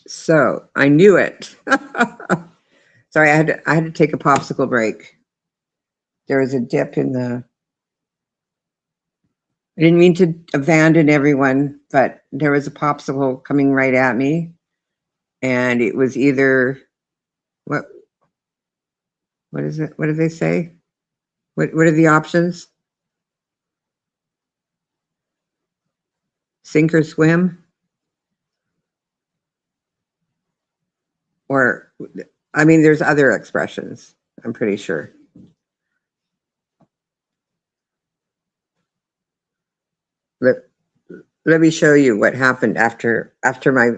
So I knew it. Sorry, I had to take a popsicle break. There was a dip in the. I didn't mean to abandon everyone, but there was a popsicle coming right at me, and it was either what? What is it? What do they say? What are the options? Sink or swim, or I mean, there's other expressions. I'm pretty sure. Let Let me show you what happened after my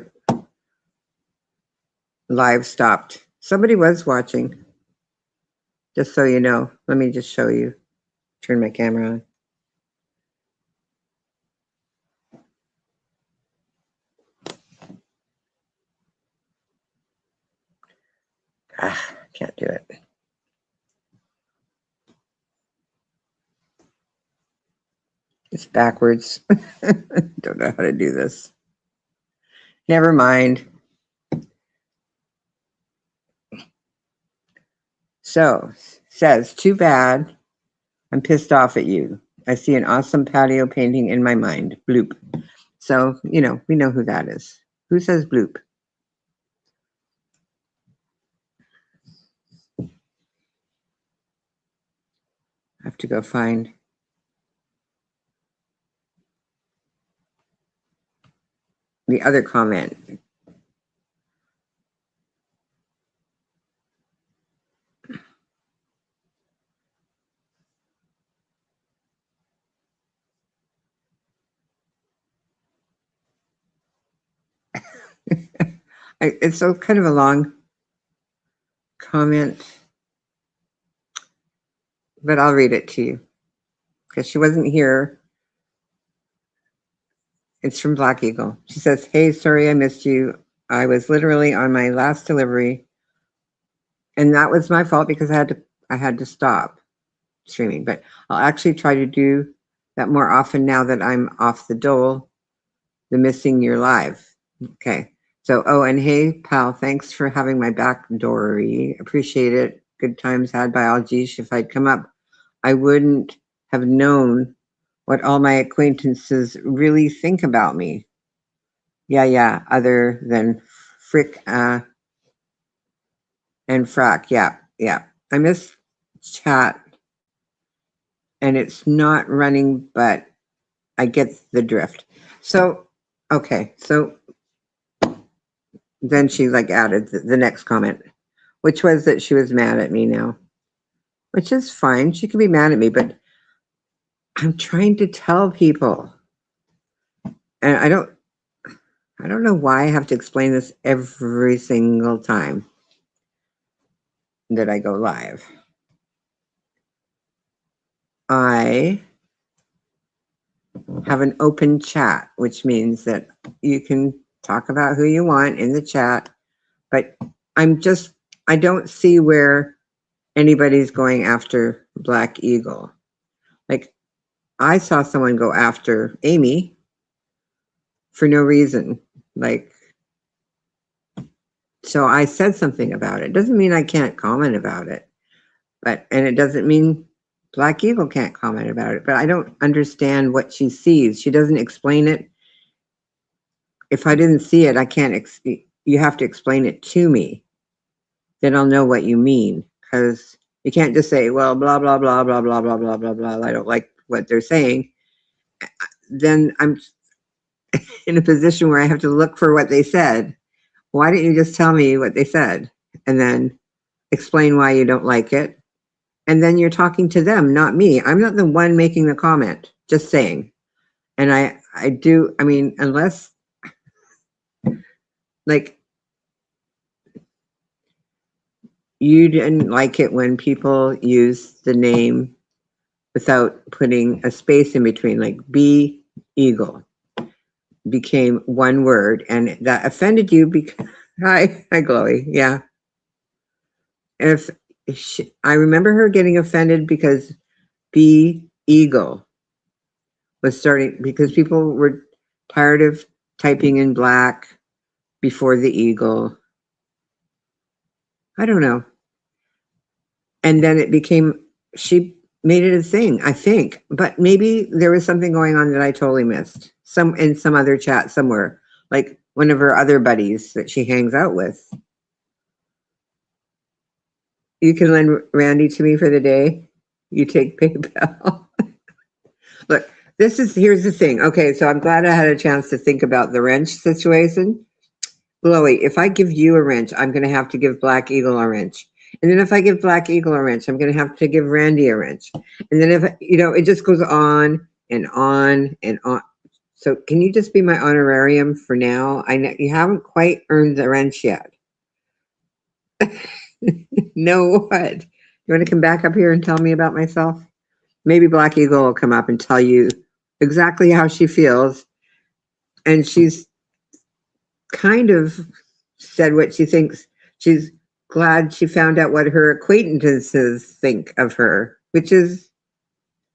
live stopped. Somebody was watching, just so you know. Let me just show you. Turn my camera on. Can't do it. It's backwards. Don't know how to do this. Never mind. So, says, too bad. I'm pissed off at you. I see an awesome patio painting in my mind. Bloop. So, we know who that is. Who says bloop? I have to go find. The other comment. It's so kind of a long comment, but I'll read it to you because she wasn't here. It's from Black Eagle. She says, "Hey, sorry I missed you. I was literally on my last delivery, and that was my fault because I had to stop streaming. But I'll actually try to do that more often now that I'm off the dole. The missing your live. Okay. So, oh, and hey, pal, thanks for having my back, Dory. Appreciate it. Good times had by all. Geesh, if I'd come up, I wouldn't have known what all my acquaintances really think about me. Yeah, other than frick and frack. Yeah. I miss chat, and it's not running, but I get the drift. So, okay. So then she added the next comment, which was that she was mad at me now, which is fine. She can be mad at me, but I'm trying to tell people, and I don't know why I have to explain this every single time that I go live. I have an open chat, which means that you can talk about who you want in the chat, but I don't see where anybody's going after Black Eagle. Like, I saw someone go after Amy for no reason. So I said something about it. Doesn't mean I can't comment about it, and it doesn't mean Black Eagle can't comment about it, but I don't understand what she sees. She doesn't explain it. If I didn't see it, I can't, you have to explain it to me. Then I'll know what you mean, because you can't just say, well, blah, blah, blah, blah, blah, blah, blah, blah, blah. I don't like what they're saying. Then I'm in a position where I have to look for what they said. Why didn't you just tell me what they said and then explain why you don't like it? And then you're talking to them, not me. I'm not the one making the comment, just saying. And I do, I mean, unless you didn't like it when people use the name without putting a space in between, like B Eagle became one word, and that offended you because hi Chloe. Yeah. I remember her getting offended because B Eagle was starting, because people were tired of typing in black before the eagle. I don't know. And then it became, she made it a thing, I think. But maybe there was something going on that I totally missed. In some other chat somewhere, like one of her other buddies that she hangs out with. You can lend Randy to me for the day. You take PayPal. Look, here's the thing. Okay, so I'm glad I had a chance to think about the wrench situation. Chloe, if I give you a wrench, I'm going to have to give Black Eagle a wrench. And then if I give Black Eagle a wrench, I'm going to have to give Randy a wrench. And then if, it just goes on and on and on. So can you just be my honorarium for now? I know you haven't quite earned the wrench yet. No, what? You want to come back up here and tell me about myself? Maybe Black Eagle will come up and tell you exactly how she feels. And she's kind of said what she thinks. She's glad she found out what her acquaintances think of her, which is,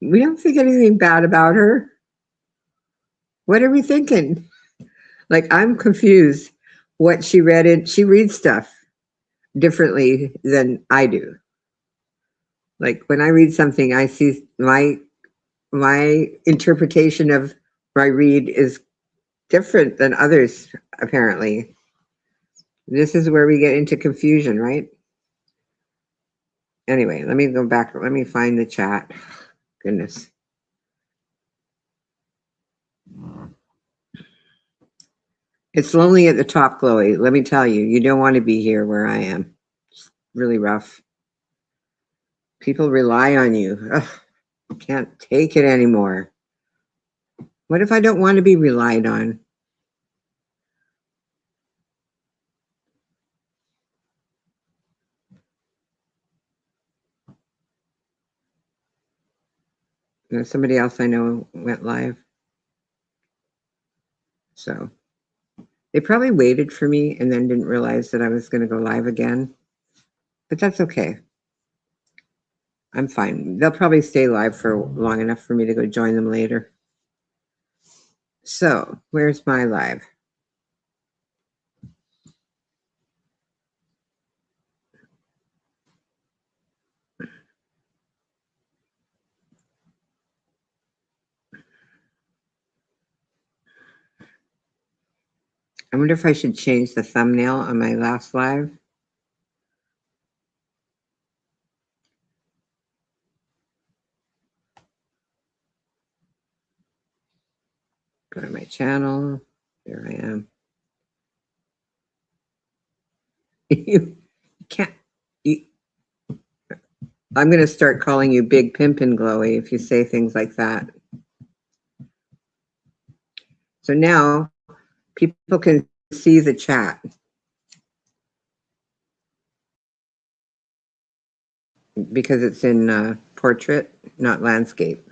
we don't think anything bad about her. What are we thinking? Like, I'm confused what she read. She reads stuff differently than I do. Like, when I read something, I see my interpretation of what I read is different than others, apparently. This is where we get into confusion, right? Anyway, let me go back. Let me find the chat. Goodness. It's lonely at the top, Chloe. Let me tell you, you don't want to be here where I am. It's really rough. People rely on you. Ugh, I can't take it anymore. What if I don't want to be relied on? There's somebody else I know went live. So they probably waited for me and then didn't realize that I was going to go live again. But that's okay. I'm fine. They'll probably stay live for long enough for me to go join them later. So where's my live? I wonder if I should change the thumbnail on my last live. Go to my channel. There I am. You can't. I'm going to start calling you Big Pimpin' Glowy if you say things like that. So now people can see the chat because it's in portrait, not landscape.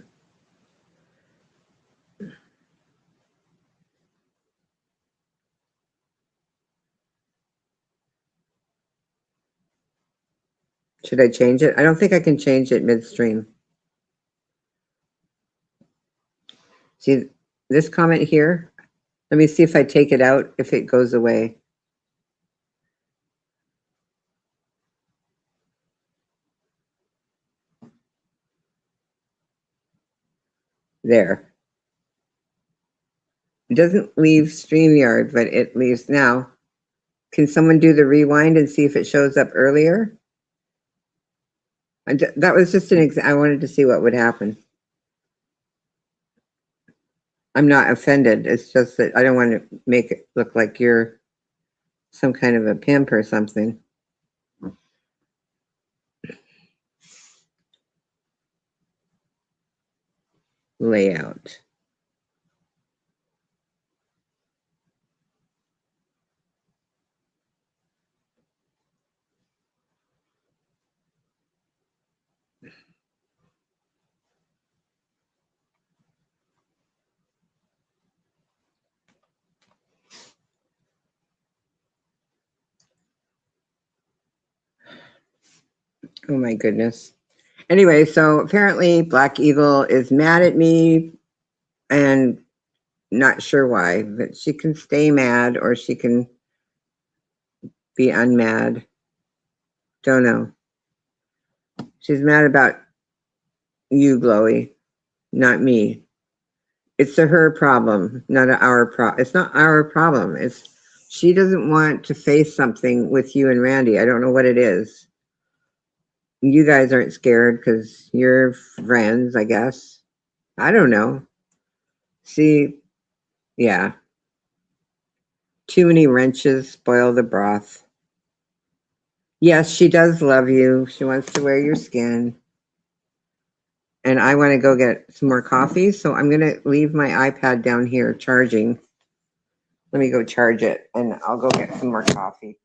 Should I change it? I don't think I can change it midstream. See this comment here? Let me see if I take it out, if it goes away. There. It doesn't leave StreamYard, but it leaves now. Can someone do the rewind and see if it shows up earlier? That was just I wanted to see what would happen. I'm not offended. It's just that I don't want to make it look like you're some kind of a pimp or something. Layout. Oh my goodness. Anyway, so apparently Black Eagle is mad at me and not sure why, but she can stay mad or she can be unmad. Don't know. She's mad about you, Glowy, not me. It's a her problem, not our problem. It's not our problem. It's she doesn't want to face something with you and Randy. I don't know what it is. You guys aren't scared because you're friends, I guess. I don't know. See, yeah. Too many wrenches spoil the broth. Yes, she does love you. She wants to wear your skin. And I want to go get some more coffee. So I'm going to leave my iPad down here charging. Let me go charge it and I'll go get some more coffee.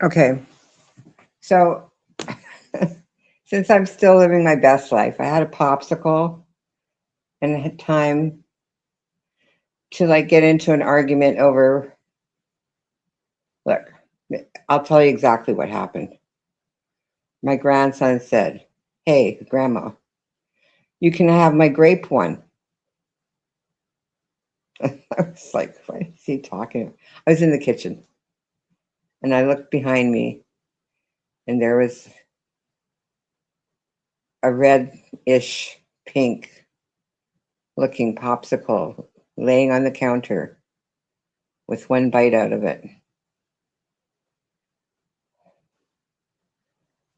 Okay. So since I'm still living my best life, I had a popsicle and had time to like get into an argument over, look, I'll tell you exactly what happened. My grandson said, "Hey, Grandma, you can have my grape one." I was like, what is he talking about? I was in the kitchen and I looked behind me and there was a red-ish pink looking popsicle laying on the counter with one bite out of it.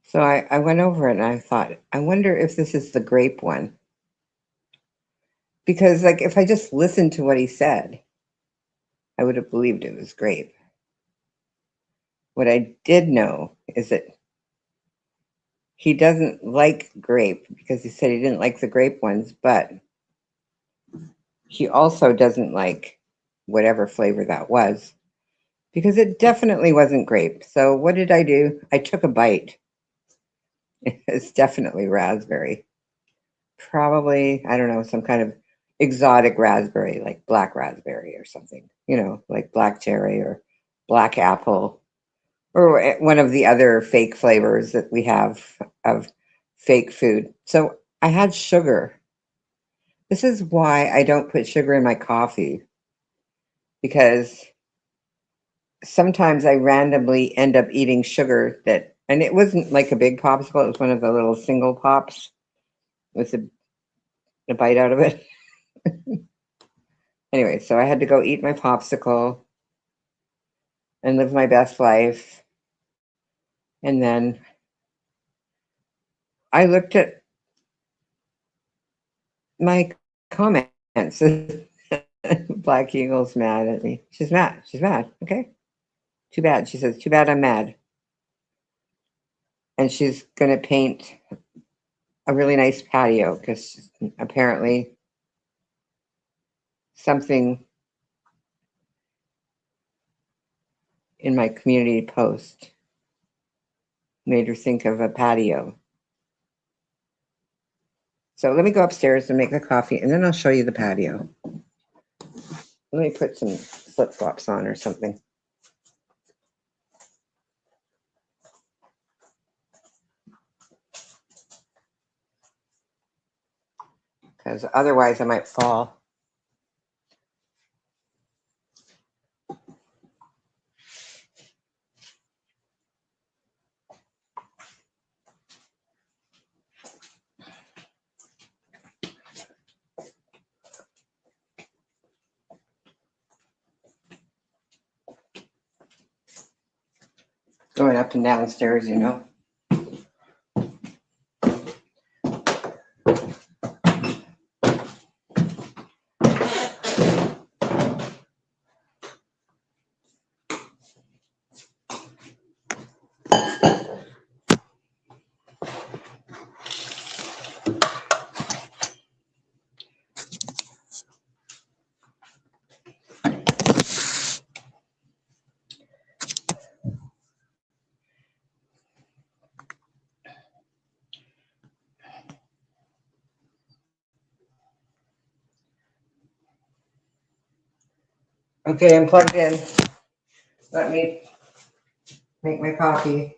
So I went over it and I thought, I wonder if this is the grape one. Because like if I just listened to what he said, I would have believed it was grape. What I did know is that he doesn't like grape because he said he didn't like the grape ones, but he also doesn't like whatever flavor that was because it definitely wasn't grape. So what did I do? I took a bite. It's definitely raspberry. Probably, I don't know, some kind of exotic raspberry, like black raspberry or something, like black cherry or black apple or one of the other fake flavors that we have of fake food. So I had sugar. This is why I don't put sugar in my coffee because sometimes I randomly end up eating sugar that, and it wasn't like a big popsicle, it was one of the little single pops with a bite out of it. Anyway, so I had to go eat my popsicle and live my best life. And then I looked at my comments. Black Eagle's mad at me. She's mad. She's mad. Okay. Too bad. She says, too bad I'm mad. And she's going to paint a really nice patio because apparently something in my community post made her think of a patio. So let me go upstairs and make the coffee and then I'll show you the patio. Let me put some flip-flops on or something. Because otherwise I might fall. Going up and downstairs, you know. Okay, I'm plugged in. Let me make my coffee.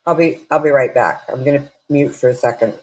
I'll be right back. I'm gonna mute for a second.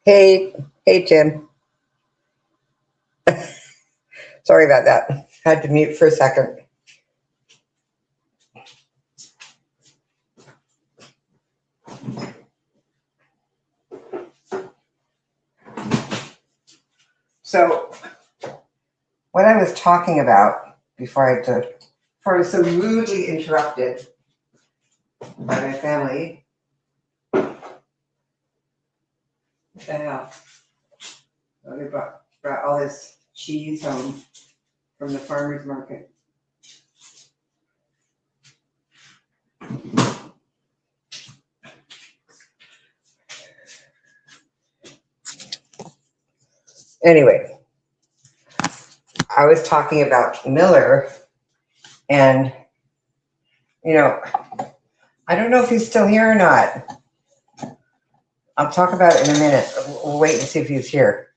Hey, hey, Tim. Sorry about that. Had to mute for a second. So, what I was talking about before I was so rudely interrupted by my family. What the hell? Oh, they brought all this cheese home from the farmer's market. Anyway, I was talking about Miller, and I don't know if he's still here or not. I'll talk about it in a minute. We'll wait and see if he's here.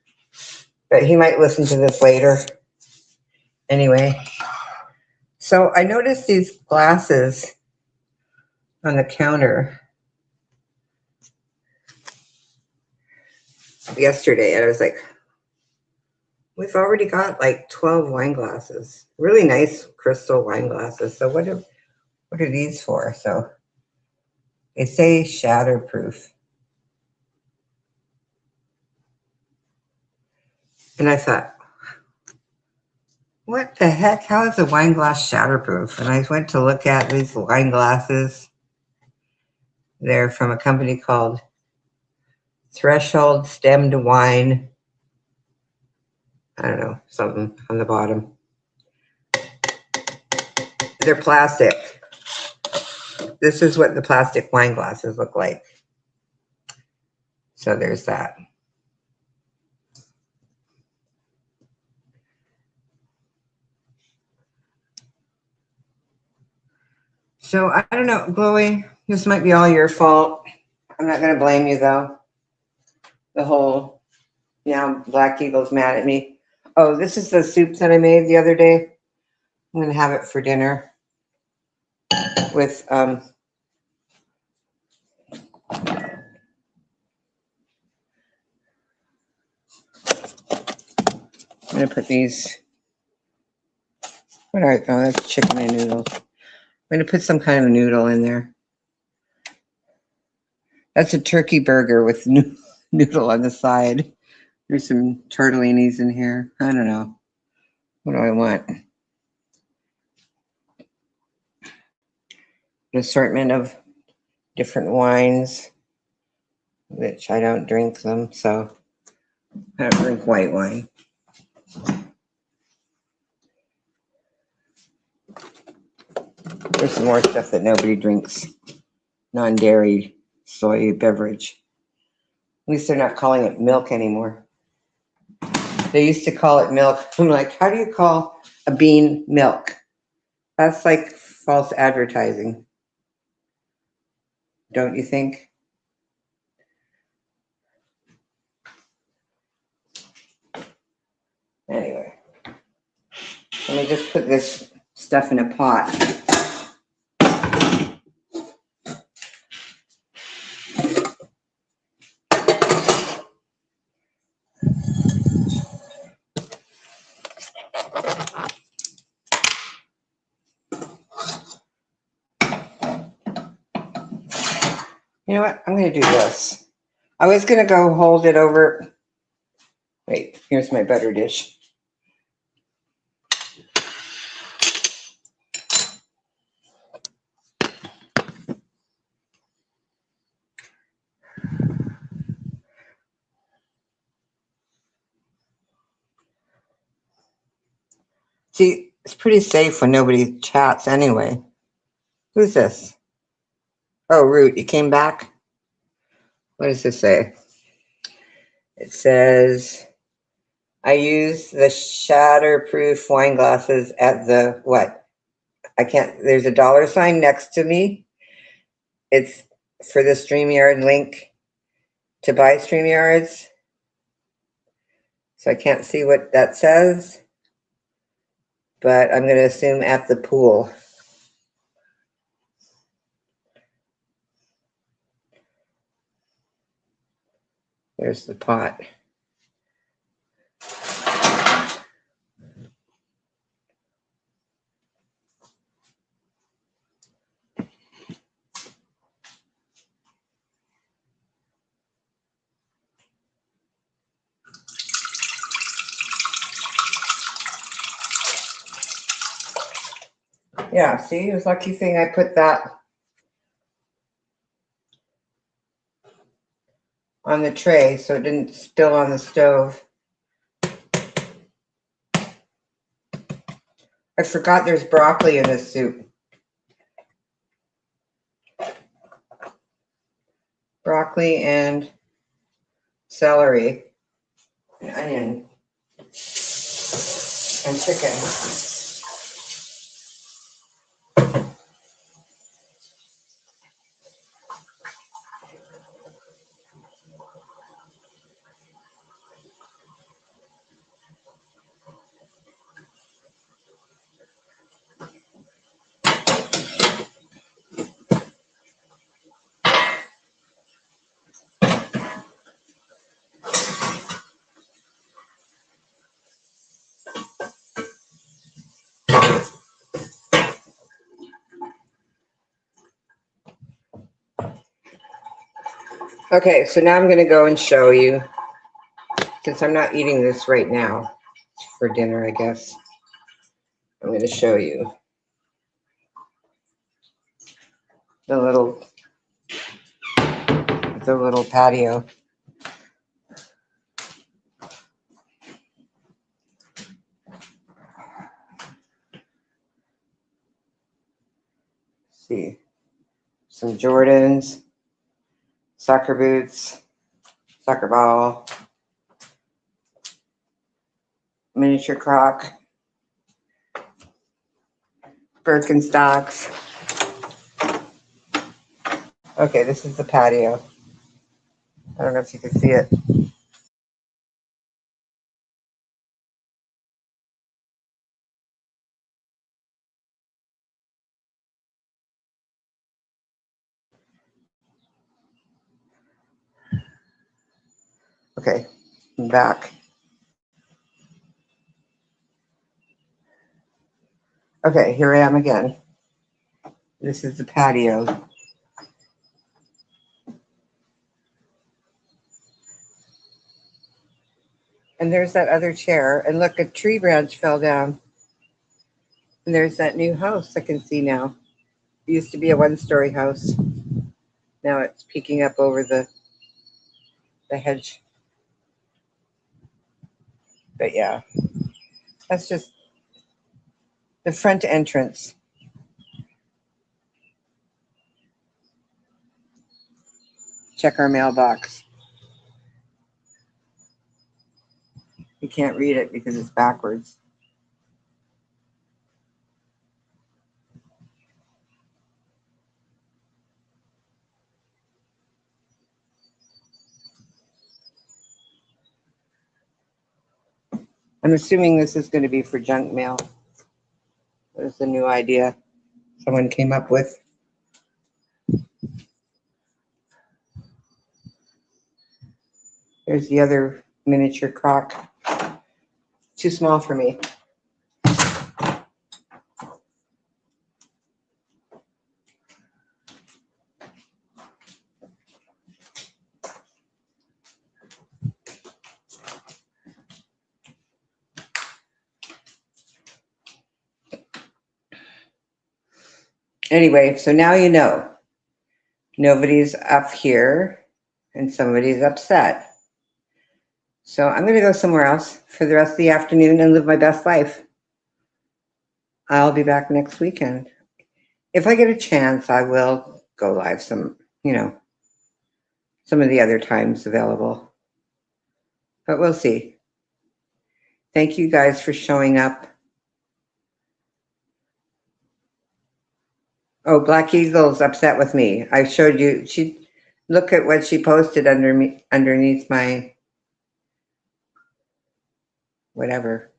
But he might listen to this later. Anyway, so I noticed these glasses on the counter yesterday, and I was like, we've already got like 12 wine glasses, really nice crystal wine glasses. So what are these for? So they say shatterproof. And I thought, what the heck? How is a wine glass shatterproof? And I went to look at these wine glasses. They're from a company called Threshold Stemmed Wine. I don't know, something on the bottom. They're plastic. This is what the plastic wine glasses look like. So there's that. So I don't know, Chloe, this might be all your fault. I'm not going to blame you, though. The whole, Black Eagle's mad at me. Oh, this is the soup that I made the other day. I'm going to have it for dinner with, I'm going to put these, what are they? Oh, that's chicken and noodles. I'm going to put some kind of noodle in there. That's a turkey burger with noodle on the side. There's some tortellinis in here. I don't know. What do I want? An assortment of different wines, which I don't drink them, so I don't drink white wine. There's some more stuff that nobody drinks. Non-dairy soy beverage. At least they're not calling it milk anymore. They used to call it milk. I'm like, how do you call a bean milk? That's like false advertising, don't you think? Anyway, let me just put this stuff in a pot. You know what? I'm going to do this. I was going to go hold it over. Wait, here's my butter dish. See, it's pretty safe when nobody chats anyway. Who's this? Oh, Root, you came back? What does this say? It says, I use the shatterproof wine glasses at the what? There's a dollar sign next to me. It's for the StreamYard link to buy StreamYards. So I can't see what that says, but I'm going to assume at the pool. There's the pot. Yeah, see, it was a lucky thing I put that on the tray so it didn't spill on the stove. I forgot there's broccoli in this soup. Broccoli and celery and onion and chicken. Okay, so now I'm going to go and show you, since I'm not eating this right now for dinner, I guess. I'm going to show you the little patio. See, some Jordans, soccer boots, soccer ball, miniature croc, Birkenstocks. Okay, this is the patio. I don't know if you can see it. Okay, I'm back. Okay, here I am again. This is the patio. And there's that other chair. And look, a tree branch fell down. And there's that new house I can see now. It used to be a one-story house. Now it's peeking up over the hedge. But yeah, that's just the front entrance. Check our mailbox. You can't read it because it's backwards. I'm assuming this is going to be for junk mail. There's a new idea someone came up with. There's the other miniature croc. Too small for me. Anyway, so now you know. Nobody's up here and somebody's upset. So I'm going to go somewhere else for the rest of the afternoon and live my best life. I'll be back next weekend. If I get a chance, I will go live some of the other times available. But we'll see. Thank you guys for showing up. Oh, Black Eagle's upset with me. I showed you. Look at what she posted underneath my whatever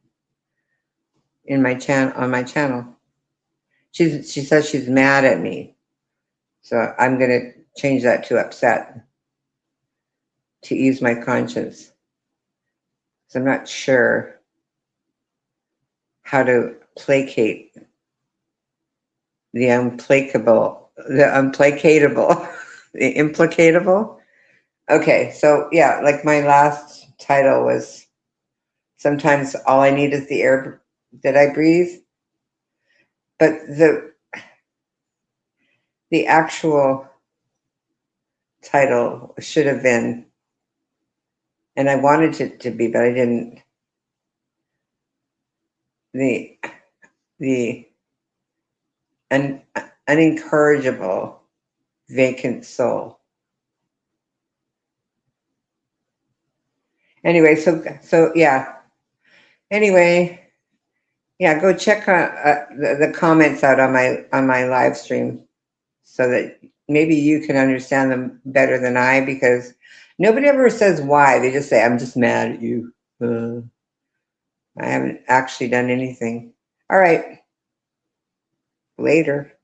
in my on my channel. She says she's mad at me. So I'm gonna change that to upset to ease my conscience. So I'm not sure how to placate the implacable, the unplacatable, the implicatable. Okay, so yeah, like my last title was Sometimes All I Need Is the Air That I Breathe. But the actual title should have been, and I wanted it to be, but I didn't, the the un, unincorrigible vacant soul. Anyway, so yeah. Anyway, yeah, go check the comments out on my live stream so that maybe you can understand them better than I, because nobody ever says why. They just say, I'm just mad at you. I haven't actually done anything. All right. Later.